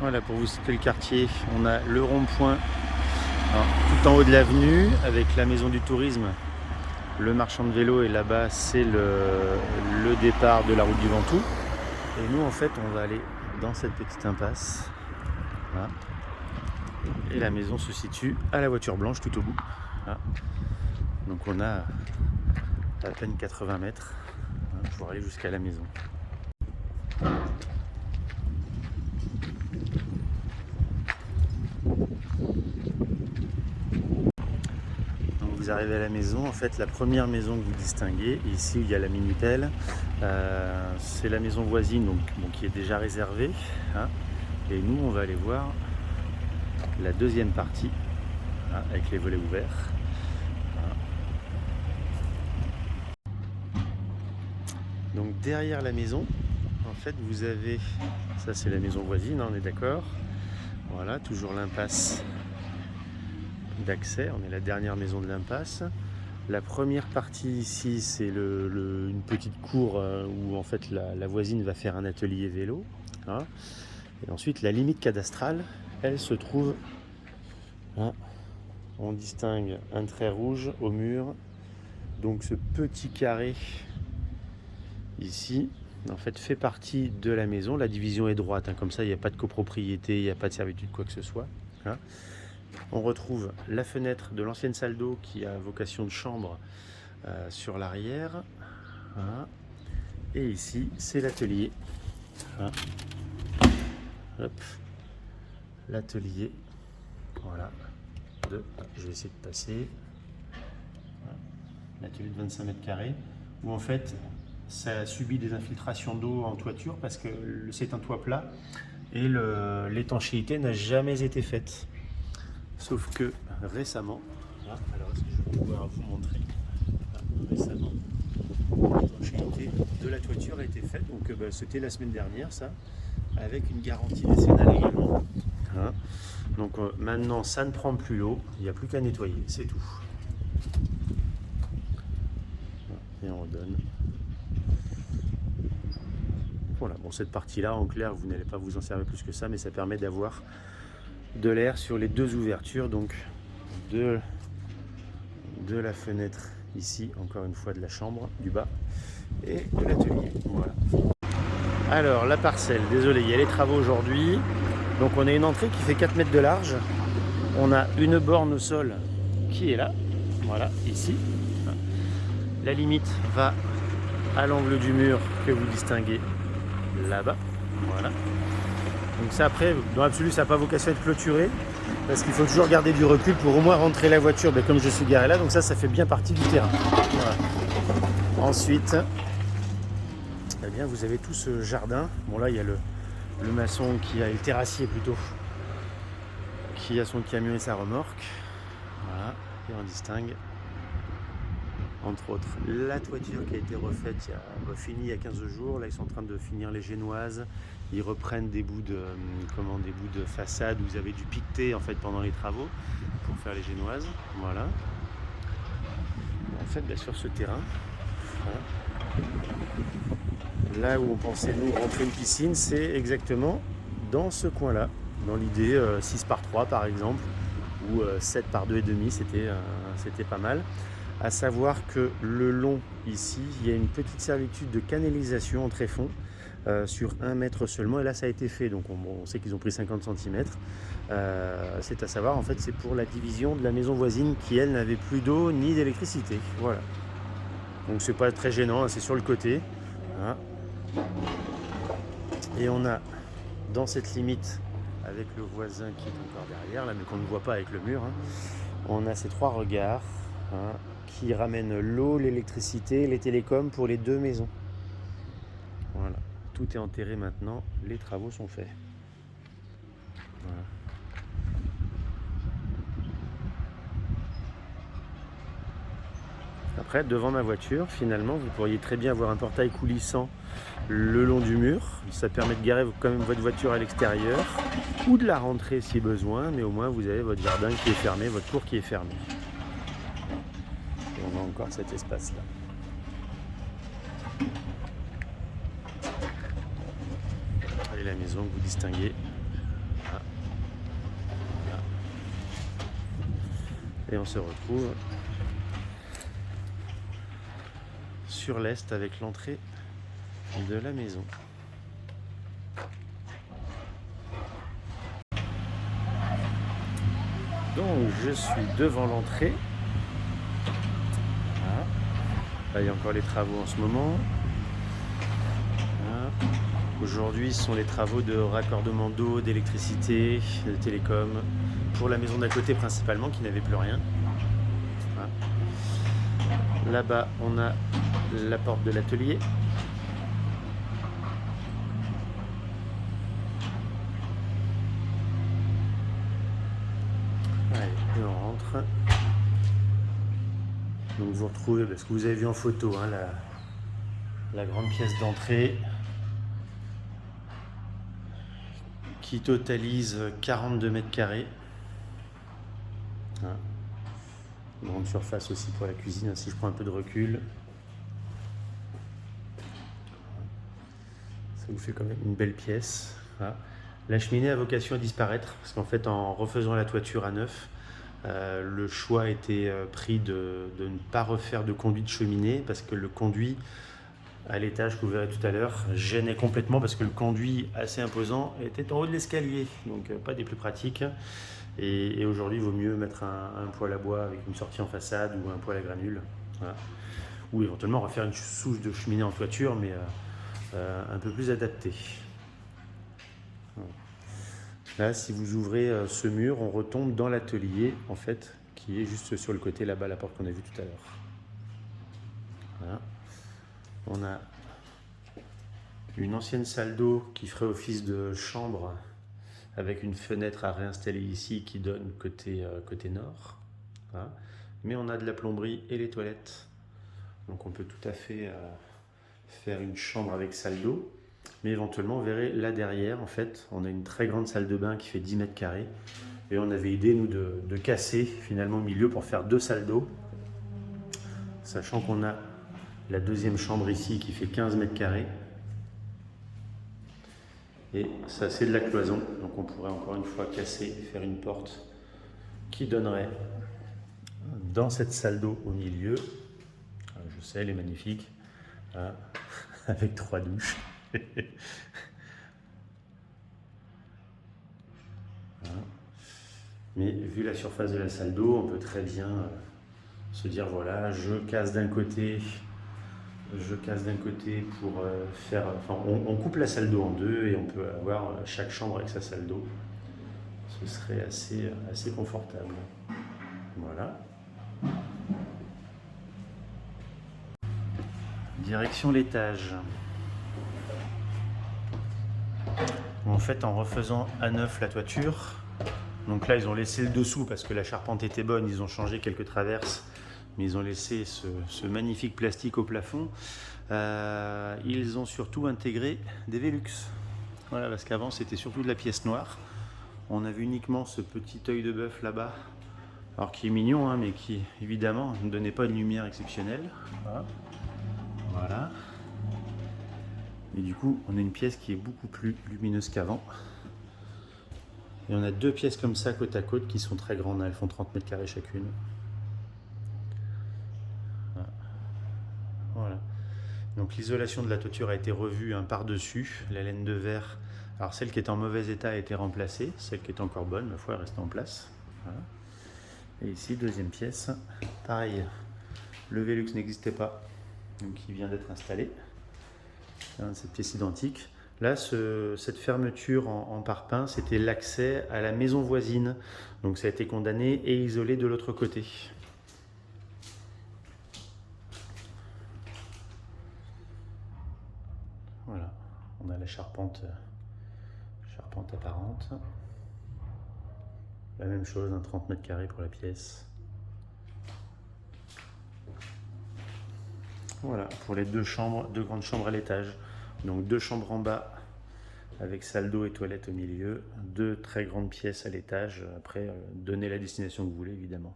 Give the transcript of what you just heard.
Voilà, pour vous citer le quartier, on a le rond-point tout en haut de l'avenue avec la maison du tourisme, le marchand de vélo, et là-bas c'est le départ de la route du Ventoux. Et nous en fait on va aller dans cette petite impasse. Voilà. Et la maison se situe à la voiture blanche tout au bout. Voilà. Donc on a à peine 80 mètres pour aller jusqu'à la maison. Donc vous arrivez à la maison, en fait la première maison que vous distinguez, ici où il y a la Minitel, c'est la maison voisine donc, qui est déjà réservée. Hein, et nous on va aller voir la deuxième partie avec les volets ouverts. Donc derrière la maison, en fait vous avez, ça c'est la maison voisine, on est d'accord. Voilà, toujours l'impasse d'accès, on est la dernière maison de l'impasse. La première partie ici c'est une petite cour où en fait la voisine va faire un atelier vélo. Hein. Et ensuite la limite cadastrale, elle se trouve, hein, on distingue un trait rouge au mur, donc ce petit carré ici en fait fait partie de la maison. La division est droite, hein, comme ça il n'y a pas de copropriété, il n'y a pas de servitude quoi que ce soit. Hein. On retrouve la fenêtre de l'ancienne salle d'eau qui a vocation de chambre sur l'arrière. Hein. Et ici c'est l'atelier. Hein. L'atelier, voilà, je vais essayer de passer. Voilà. L'atelier de 25 mètres carrés où en fait ça a subi des infiltrations d'eau en toiture parce que c'est un toit plat et l'étanchéité n'a jamais été faite. Sauf que récemment, alors est-ce que je vais pouvoir vous montrer, récemment, l'étanchéité de la toiture a été faite, donc c'était la semaine dernière ça, avec une garantie décennale également. Hein. Donc maintenant ça ne prend plus l'eau, il n'y a plus qu'à nettoyer, c'est tout. Et on redonne. Voilà, bon cette partie-là, en clair, vous n'allez pas vous en servir plus que ça, mais ça permet d'avoir de l'air sur les deux ouvertures, donc de la fenêtre ici, encore une fois de la chambre, du bas, et de l'atelier. Voilà. Alors, la parcelle, désolé, il y a les travaux aujourd'hui. Donc on a une entrée qui fait 4 mètres de large. On a une borne au sol qui est là, voilà, ici. La limite va à l'angle du mur que vous distinguez là-bas, voilà. Donc ça après, dans l'absolu, ça n'a pas vocation à être clôturé, parce qu'il faut toujours garder du recul pour au moins rentrer la voiture, comme je suis garé là, donc ça fait bien partie du terrain. Voilà. Ensuite, eh bien, vous avez tout ce jardin. Bon là, il y a le maçon qui a, le terrassier plutôt, qui a son camion et sa remorque. Voilà, et on distingue entre autres la toiture qui a été refaite, finie il y a 15 jours. Là ils sont en train de finir les génoises, ils reprennent des bouts de façade où vous avez dû piqueter en fait pendant les travaux pour faire les génoises. Voilà. En fait sur ce terrain, voilà, là où on pensait nous rentrer une piscine, c'est exactement dans ce coin là, dans l'idée 6 par 3 par exemple, ou 7 par 2,5, c'était pas mal. À savoir que le long ici, il y a une petite servitude de canalisation en tréfonds sur 1 mètre seulement, et là ça a été fait, donc on sait qu'ils ont pris 50 cm. C'est à savoir, en fait c'est pour la division de la maison voisine qui elle n'avait plus d'eau ni d'électricité. Voilà. Donc c'est pas très gênant, hein, c'est sur le côté. Hein. Et on a dans cette limite, avec le voisin qui est encore derrière, là mais qu'on ne voit pas avec le mur, hein, on a ces 3 regards. Hein, qui ramène l'eau, l'électricité, les télécoms pour les 2 maisons. Voilà, tout est enterré maintenant, les travaux sont faits. Voilà. Après, devant ma voiture, finalement, vous pourriez très bien avoir un portail coulissant le long du mur. Ça permet de garer quand même votre voiture à l'extérieur ou de la rentrer si besoin, mais au moins vous avez votre jardin qui est fermé, votre cour qui est fermée. Et on a encore cet espace-là. Et la maison que vous distinguez Voilà. Voilà. Et on se retrouve sur l'est avec l'entrée de la maison. Donc je suis devant l'entrée. Voilà. Là, il y a encore les travaux en ce moment. Voilà. Aujourd'hui, ce sont les travaux de raccordement d'eau, d'électricité, de télécom, pour la maison d'à côté principalement, qui n'avait plus rien. Voilà. Là-bas, on a la porte de l'atelier. Allez, et on rentre. Donc vous retrouvez, parce que vous avez vu en photo, hein, la grande pièce d'entrée qui totalise 42 mètres carrés. Hein. Grande surface aussi pour la cuisine, si je prends un peu de recul. Ça vous fait quand même une belle pièce. Voilà. La cheminée a vocation à disparaître, parce qu'en fait, en refaisant la toiture à neuf, le choix a été pris de ne pas refaire de conduit de cheminée, parce que le conduit à l'étage que vous verrez tout à l'heure gênait complètement, parce que le conduit assez imposant était en haut de l'escalier, donc pas des plus pratiques. Et aujourd'hui, il vaut mieux mettre un poêle à bois avec une sortie en façade ou un poêle à granules. Voilà. Ou éventuellement refaire une souche de cheminée en toiture, mais un peu plus adaptée. Voilà. Là, si vous ouvrez ce mur, on retombe dans l'atelier, en fait, qui est juste sur le côté là-bas, la porte qu'on a vue tout à l'heure. Voilà. On a une ancienne salle d'eau qui ferait office de chambre, avec une fenêtre à réinstaller ici qui donne côté nord. Voilà. Mais on a de la plomberie et les toilettes. Donc on peut tout à fait faire une chambre avec salle d'eau. Mais éventuellement, vous verrez là derrière, en fait, on a une très grande salle de bain qui fait 10 mètres carrés. Et on avait idée, nous, de casser finalement au milieu pour faire 2 salles d'eau. Sachant qu'on a la deuxième chambre ici qui fait 15 mètres carrés. Et ça, c'est de la cloison. Donc on pourrait encore une fois casser et faire une porte qui donnerait dans cette salle d'eau au milieu. Je sais, elle est magnifique. Hein, avec 3 douches. Voilà. Mais vu la surface de la salle d'eau, on peut très bien se dire voilà, je casse d'un côté pour faire. Enfin, on coupe la salle d'eau en deux et on peut avoir chaque chambre avec sa salle d'eau. Ce serait assez confortable. Voilà. Direction l'étage. En fait, en refaisant à neuf la toiture, donc là ils ont laissé le dessous parce que la charpente était bonne, ils ont changé quelques traverses, mais ils ont laissé ce magnifique plastique au plafond. Ils ont surtout intégré des Velux. Voilà, parce qu'avant c'était surtout de la pièce noire. On avait uniquement ce petit œil de bœuf là-bas, alors qui est mignon, hein, mais qui évidemment ne donnait pas une lumière exceptionnelle. Voilà. Et du coup, on a une pièce qui est beaucoup plus lumineuse qu'avant. Et on a 2 pièces comme ça côte à côte qui sont très grandes, elles font 30 mètres carrés chacune. Voilà. Donc l'isolation de la toiture a été revue par-dessus, la laine de verre. Alors celle qui est en mauvais état a été remplacée, celle qui est encore bonne, ma foi, elle reste en place. Voilà. Et ici, deuxième pièce, pareil, le Velux n'existait pas, donc il vient d'être installé. Cette pièce identique. Là, cette fermeture en parpaing, c'était l'accès à la maison voisine. Donc ça a été condamné et isolé de l'autre côté. Voilà, on a la charpente apparente. La même chose, 30 mètres carrés pour la pièce. Voilà, pour les 2 chambres, 2 grandes chambres à l'étage. Donc 2 chambres en bas avec salle d'eau et toilette au milieu, 2 très grandes pièces à l'étage. Après, donnez la destination que vous voulez, évidemment.